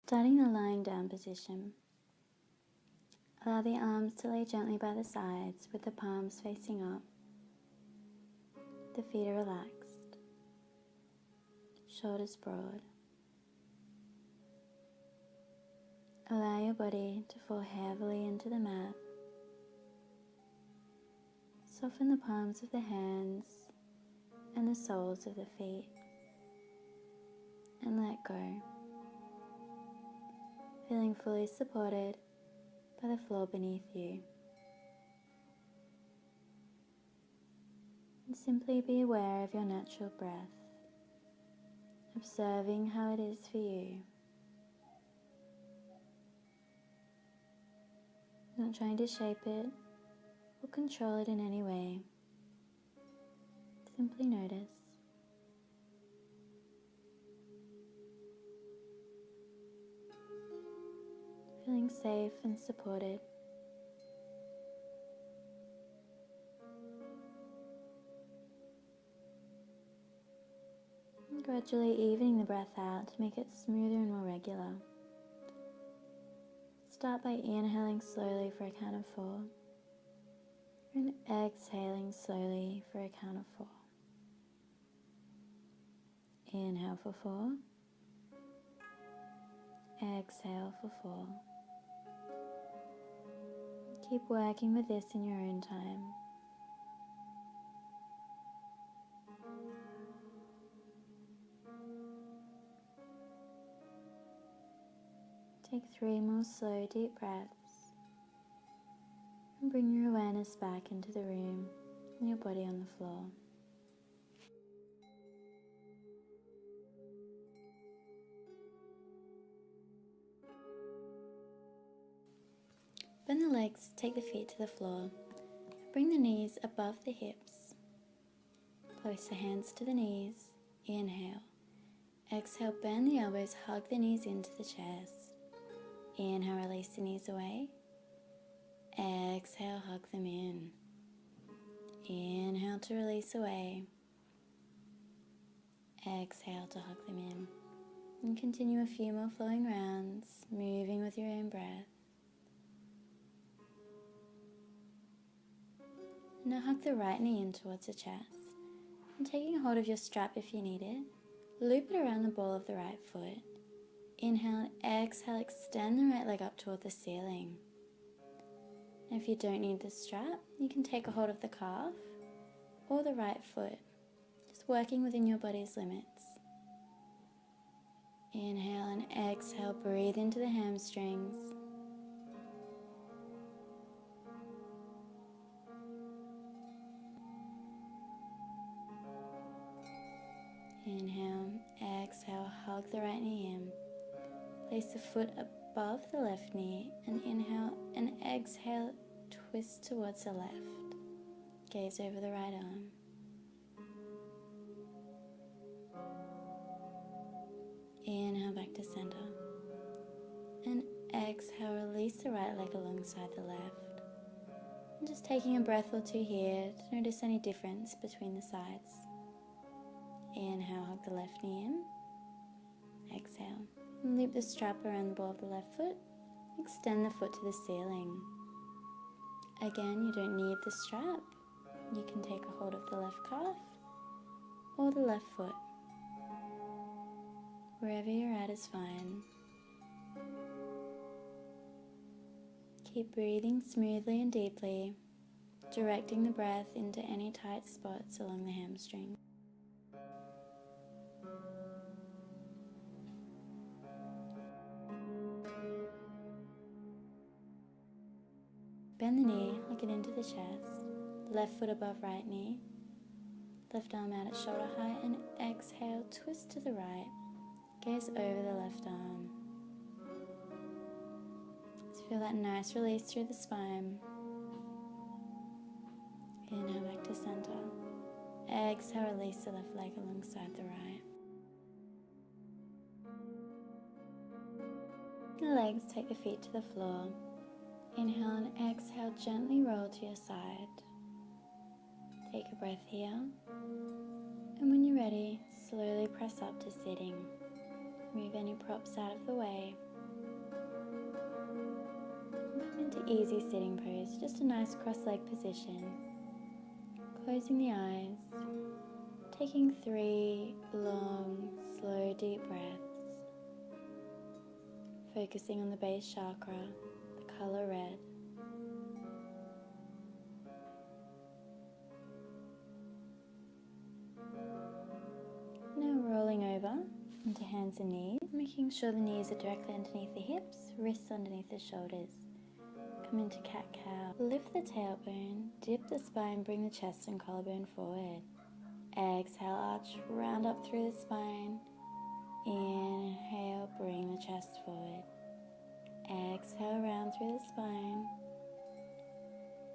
Starting the lying down position, allow the arms to lay gently by the sides with the palms facing up. The feet are relaxed, shoulders broad. Allow your body to fall heavily into the mat. Soften the palms of the hands and the soles of the feet and let go, feeling fully supported by the floor beneath you. And simply be aware of your natural breath, observing how it is for you. Not trying to shape it or control it in any way. Simply notice. Feeling safe and supported. And gradually evening the breath out to make it smoother and more regular. Start by inhaling slowly for a count of 4 and exhaling slowly for a count of 4. Inhale for 4. Exhale for 4. Keep working with this in your own time. Take 3 more slow, deep breaths and bring your awareness back into the room and your body on the floor. Bend the legs, take the feet to the floor. Bring the knees above the hips. Place the hands to the knees. Inhale. Exhale, bend the elbows, hug the knees into the chest. Inhale, release the knees away. Exhale, hug them in. Inhale to release away. Exhale to hug them in. And continue a few more flowing rounds, moving with your own breath. Now hug the right knee in towards the chest. And taking hold of your strap if you need it, loop it around the ball of the right foot. Inhale, exhale, extend the right leg up toward the ceiling. And if you don't need the strap, you can take a hold of the calf or the right foot, just working within your body's limits. Inhale and exhale, breathe into the hamstrings. Inhale, exhale, hug the right knee in. Place the foot above the left knee and inhale and exhale, twist towards the left. Gaze over the right arm. Inhale back to center. And exhale, release the right leg alongside the left. And just taking a breath or two here to notice any difference between the sides. Inhale, hug the left knee in. Exhale. And loop the strap around the ball of the left foot. Extend the foot to the ceiling. Again, you don't need the strap. You can take a hold of the left calf or the left foot. Wherever you're at is fine. Keep breathing smoothly and deeply, directing the breath into any tight spots along the hamstring. Bend the knee, look it into the chest. Left foot above right knee. Left arm out at shoulder height and exhale, twist to the right. Gaze over the left arm. Let's feel that nice release through the spine. Inhale back to center. Exhale, release the left leg alongside the right. The legs, take the feet to the floor. Inhale and exhale, gently roll to your side. Take a breath here. And when you're ready, slowly press up to sitting. Move any props out of the way into easy sitting pose, just a nice cross-leg position. Closing the eyes, taking 3 long, slow, deep breaths. Focusing on the base chakra, the color red. Now rolling over into hands and knees, making sure the knees are directly underneath the hips, wrists underneath the shoulders. Come into cat-cow. Lift the tailbone, dip the spine, bring the chest and collarbone forward. Exhale, arch, round up through the spine. Inhale, bring the chest forward. Exhale, round through the spine.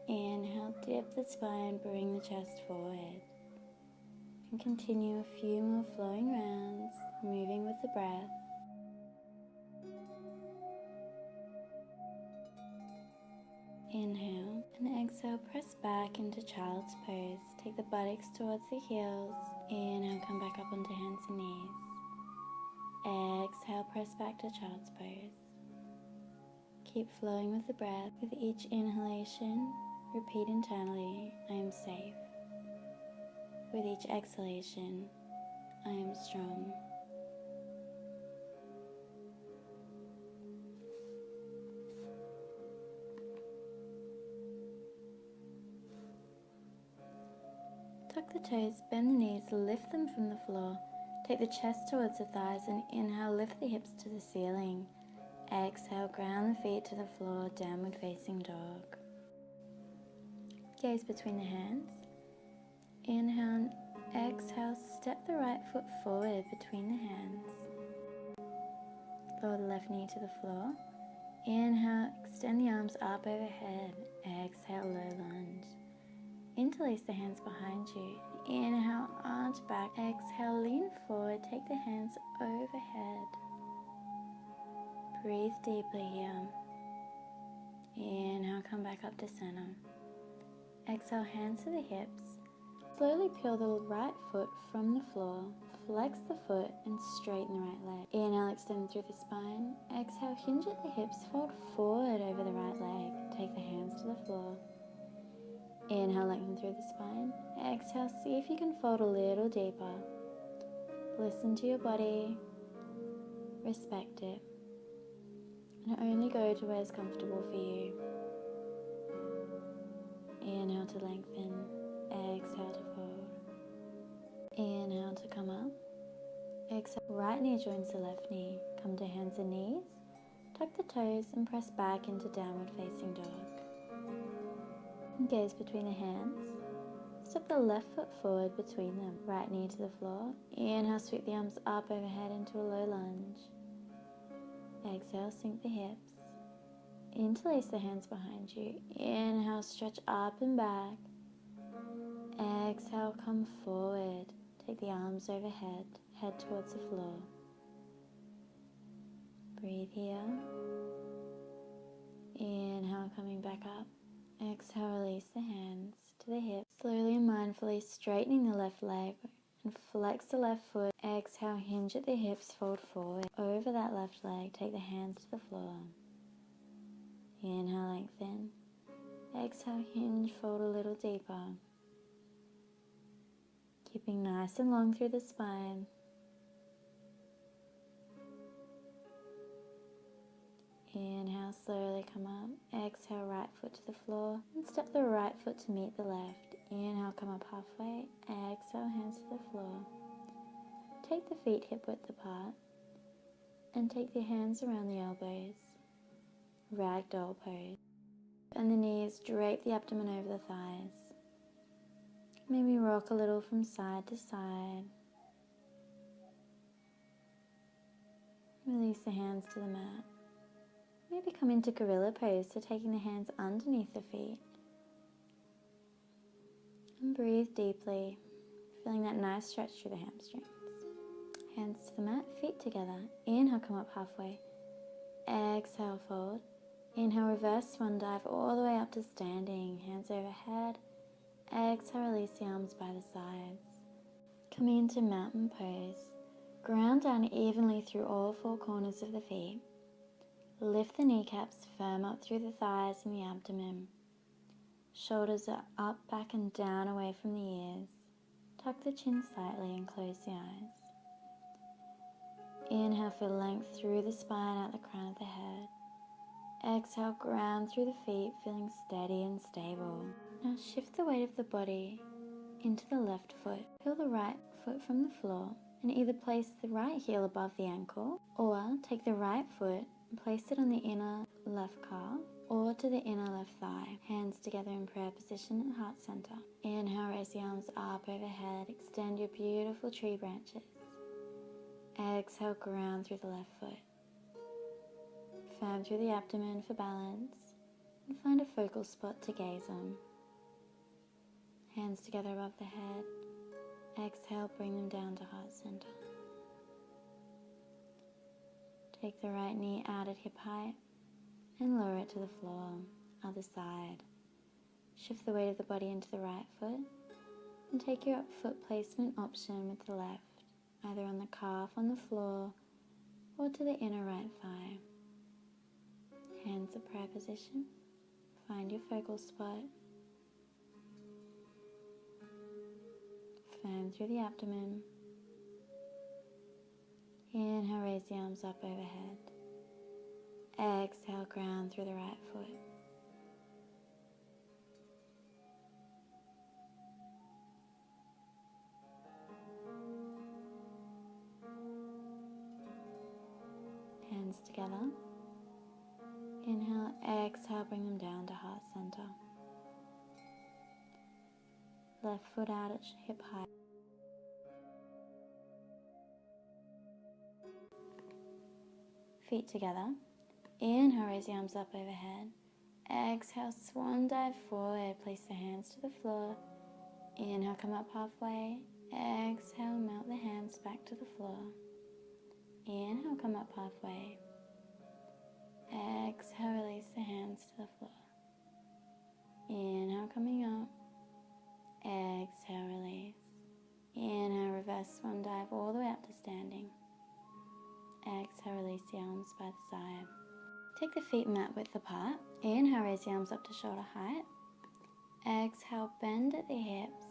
Inhale, dip the spine, bring the chest forward. And continue a few more flowing rounds, moving with the breath. Inhale and exhale, press back into child's pose. Take the buttocks towards the heels. Inhale, come back up onto hands and knees. Exhale, press back to child's pose. Keep flowing with the breath. With each inhalation, repeat internally, I am safe. With each exhalation, I am strong. Tuck the toes, bend the knees, lift them from the floor. Take the chest towards the thighs and inhale, lift the hips to the ceiling. Exhale, ground the feet to the floor, downward facing dog. Gaze between the hands. Inhale and exhale, step the right foot forward between the hands. Lower the left knee to the floor. Inhale, extend the arms up overhead. Exhale, low lunge. Interlace the hands behind you. Inhale, arch back. Exhale, lean forward. Take the hands overhead. Breathe deeply here. Inhale, come back up to center. Exhale, hands to the hips. Slowly peel the right foot from the floor. Flex the foot and straighten the right leg. Inhale, extend through the spine. Exhale, hinge at the hips. Fold forward over the right leg. Take the hands to the floor. Inhale, lengthen through the spine. Exhale, see if you can fold a little deeper. Listen to your body. Respect it. And only go to where it's comfortable for you. Inhale to lengthen. Exhale to fold. Inhale to come up. Exhale. Right knee joins the left knee. Come to hands and knees. Tuck the toes and press back into downward facing dog. Gaze between the hands. Step the left foot forward between them. Right knee to the floor. Inhale, sweep the arms up overhead into a low lunge. Exhale, sink the hips. Interlace the hands behind you. Inhale, stretch up and back. Exhale, come forward. Take the arms overhead. Head towards the floor. Breathe here. Inhale, coming back up. Exhale, release the hands to the hips. Slowly and mindfully straightening the left leg and flex the left foot. Exhale, hinge at the hips, fold forward. Over that left leg, take the hands to the floor. Inhale, lengthen. Exhale, hinge, fold a little deeper. Keeping nice and long through the spine. Inhale, slowly come up. Exhale, right foot to the floor. And step the right foot to meet the left. Inhale, come up halfway. Exhale, hands to the floor. Take the feet hip width apart. And take the hands around the elbows. Ragdoll pose. And the knees, drape the abdomen over the thighs. Maybe rock a little from side to side. Release the hands to the mat. Maybe come into gorilla pose, so taking the hands underneath the feet. And breathe deeply, feeling that nice stretch through the hamstrings. Hands to the mat, feet together. Inhale, come up halfway. Exhale, fold. Inhale, reverse swan dive all the way up to standing. Hands overhead. Exhale, release the arms by the sides. Coming into mountain pose. Ground down evenly through all 4 corners of the feet. Lift the kneecaps firm up through the thighs and the abdomen. Shoulders are up, back and down away from the ears. Tuck the chin slightly and close the eyes. Inhale, feel length through the spine, out the crown of the head. Exhale, ground through the feet, feeling steady and stable. Now shift the weight of the body into the left foot. Feel the right foot from the floor and either place the right heel above the ankle or take the right foot and place it on the inner left calf or to the inner left thigh. Hands together in prayer position at heart center. Inhale, raise the arms up overhead. Extend your beautiful tree branches. Exhale, ground through the left foot. Firm through the abdomen for balance and find a focal spot to gaze on. Hands together above the head. Exhale, bring them down to heart center. Take the right knee out at hip height and lower it to the floor. Other side. Shift the weight of the body into the right foot and take your foot placement option with the left, either on the calf on the floor or to the inner right thigh. Hands at prayer position. Find your focal spot. Firm through the abdomen. Inhale, raise the arms up overhead. Exhale, ground through the right foot. Hands together. Inhale, exhale, bring them down to heart center. Left foot out at hip height. Feet together. Inhale, raise the arms up overhead. Exhale, swan dive forward. Place the hands to the floor. Inhale, come up halfway. Exhale, melt the hands back to the floor. Inhale, come up halfway. Exhale, release the hands to the floor. Inhale, coming up. Exhale, release. Inhale, reverse swan dive all the way up to standing. Exhale, release the arms by the side. Take the feet mat width apart. Inhale, raise the arms up to shoulder height. Exhale, bend at the hips.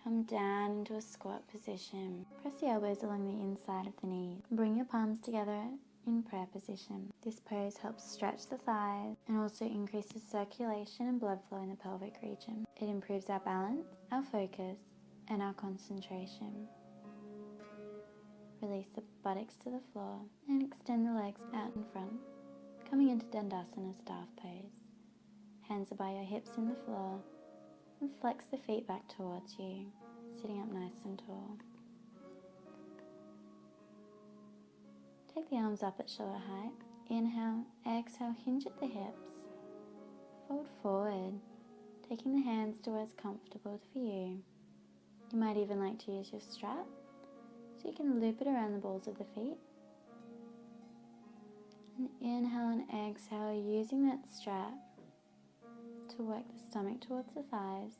Come down into a squat position. Press the elbows along the inside of the knees. Bring your palms together in prayer position. This pose helps stretch the thighs and also increases circulation and blood flow in the pelvic region. It improves our balance, our focus, and our concentration. Release the buttocks to the floor and extend the legs out in front, coming into Dandasana staff pose. Hands are by your hips in the floor and flex the feet back towards you, sitting up nice and tall. Take the arms up at shoulder height. Inhale, exhale, hinge at the hips. Fold forward, taking the hands to where it's comfortable for you. You might even like to use your strap, so you can loop it around the balls of the feet. And inhale and exhale, using that strap to work the stomach towards the thighs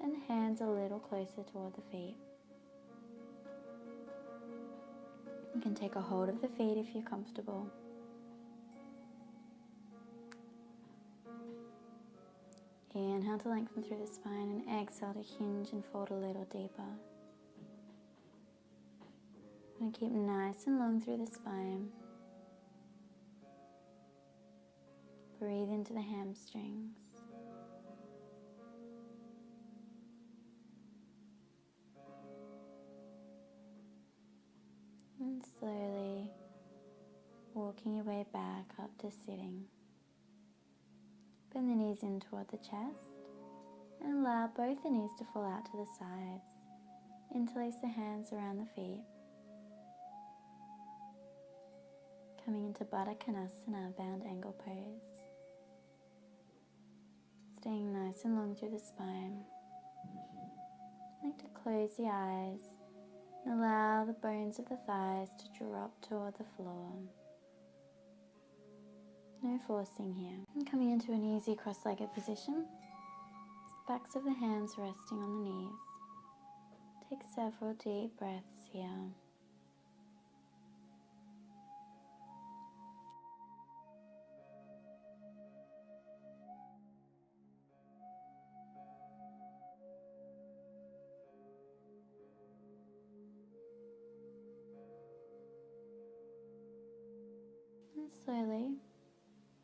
and the hands a little closer toward the feet. You can take a hold of the feet if you're comfortable. Inhale to lengthen through the spine and exhale to hinge and fold a little deeper. And keep nice and long through the spine. Breathe into the hamstrings. And slowly walking your way back up to sitting. Bend the knees in toward the chest and allow both the knees to fall out to the sides. Interlace the hands around the feet. Coming into Baddha Konasana, bound angle pose. Staying nice and long through the spine. I like to close the eyes and allow the bones of the thighs to drop toward the floor. No forcing here. And coming into an easy cross-legged position. Backs of the hands resting on the knees. Take several deep breaths here. And slowly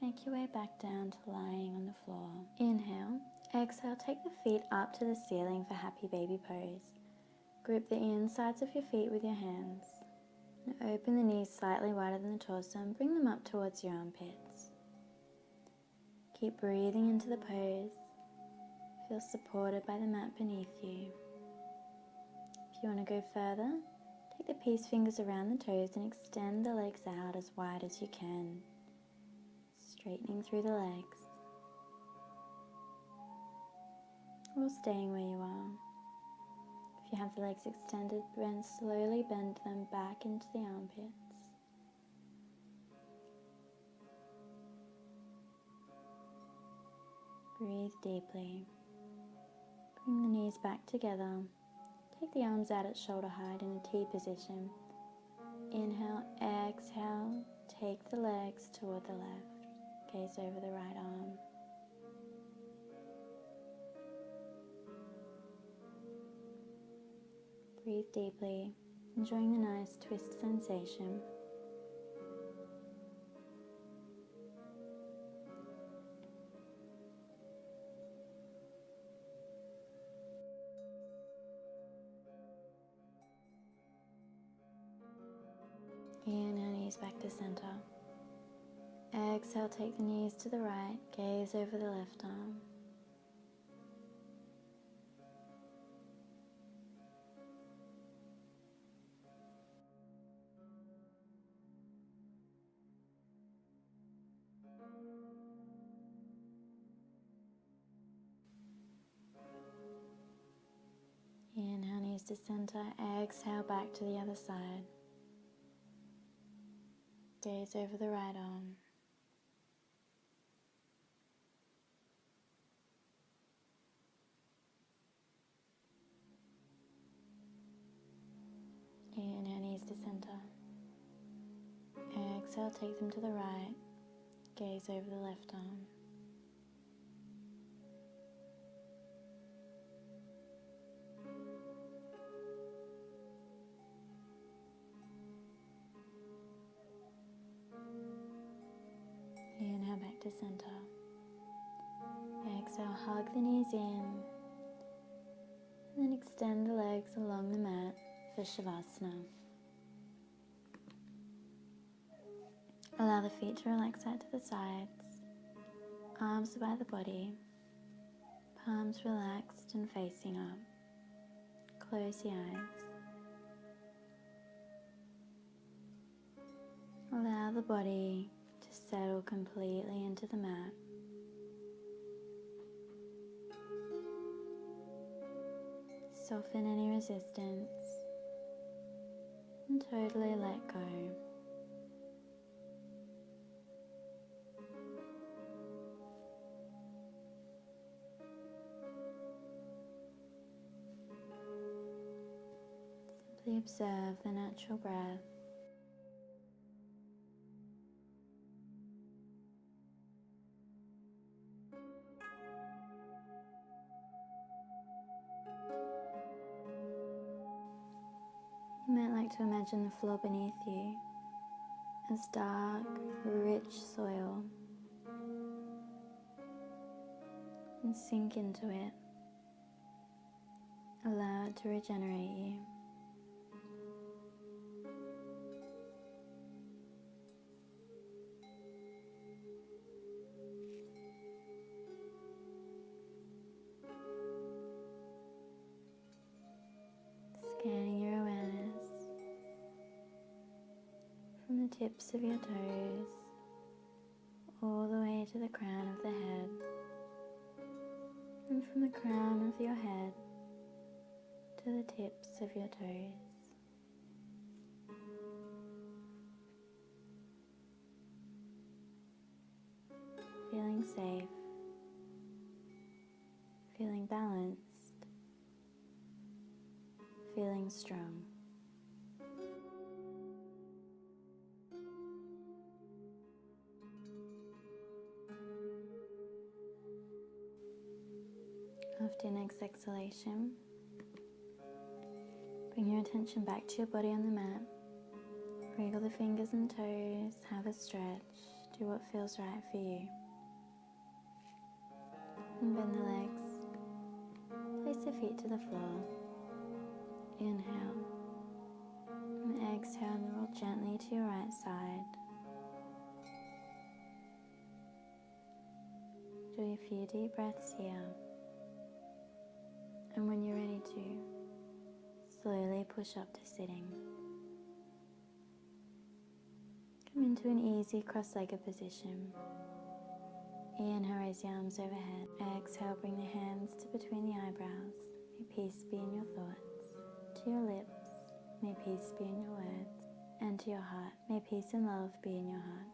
make your way back down to lying on the floor. Inhale. Exhale, take the feet up to the ceiling for happy baby pose. Grip the insides of your feet with your hands. And open the knees slightly wider than the torso and bring them up towards your armpits. Keep breathing into the pose. Feel supported by the mat beneath you. If you want to go further, take the peace fingers around the toes and extend the legs out as wide as you can, straightening through the legs, or staying where you are. If you have the legs extended, then slowly bend them back into the armpits. Breathe deeply. Bring the knees back together. Take the arms out at shoulder height in a T position. Inhale, exhale, take the legs toward the left. Gaze over the right arm. Breathe deeply, enjoying the nice twist sensation. Inhale, knees back to center. Exhale, take the knees to the right, gaze over the left arm. Inhale, knees to center. Exhale, back to the other side. Gaze over the right arm. Inhale, knees to center. Exhale, take them to the right. Gaze over the left arm. Inhale, back to center. Exhale, hug the knees in. And then extend the legs along the mat for Savasana. Allow the feet to relax out to the sides. Arms by the body. Palms relaxed and facing up. Close the eyes. Allow the body to settle completely into the mat. Soften any resistance and totally let go. Simply observe the natural breath. You might like to imagine the floor beneath you as dark, rich soil, and sink into it. Allow it to regenerate you. Scanning your awareness from the tips of your toes all the way to the crown of the head, and from the crown of your head to the tips of your toes. Feeling safe, feeling balanced, feeling strong. After your next exhalation, bring your attention back to your body on the mat. Wriggle the fingers and toes, have a stretch, do what feels right for you. And bend the legs, place the feet to the floor. Inhale, and exhale and roll gently to your right side. Do a few deep breaths here, and when you're ready to, slowly push up to sitting. Come into an easy cross-legged position. Inhale, raise the arms overhead. Exhale, bring the hands to between the eyebrows. May peace be in your thoughts. To your lips, may peace be in your words. And to your heart, may peace and love be in your heart.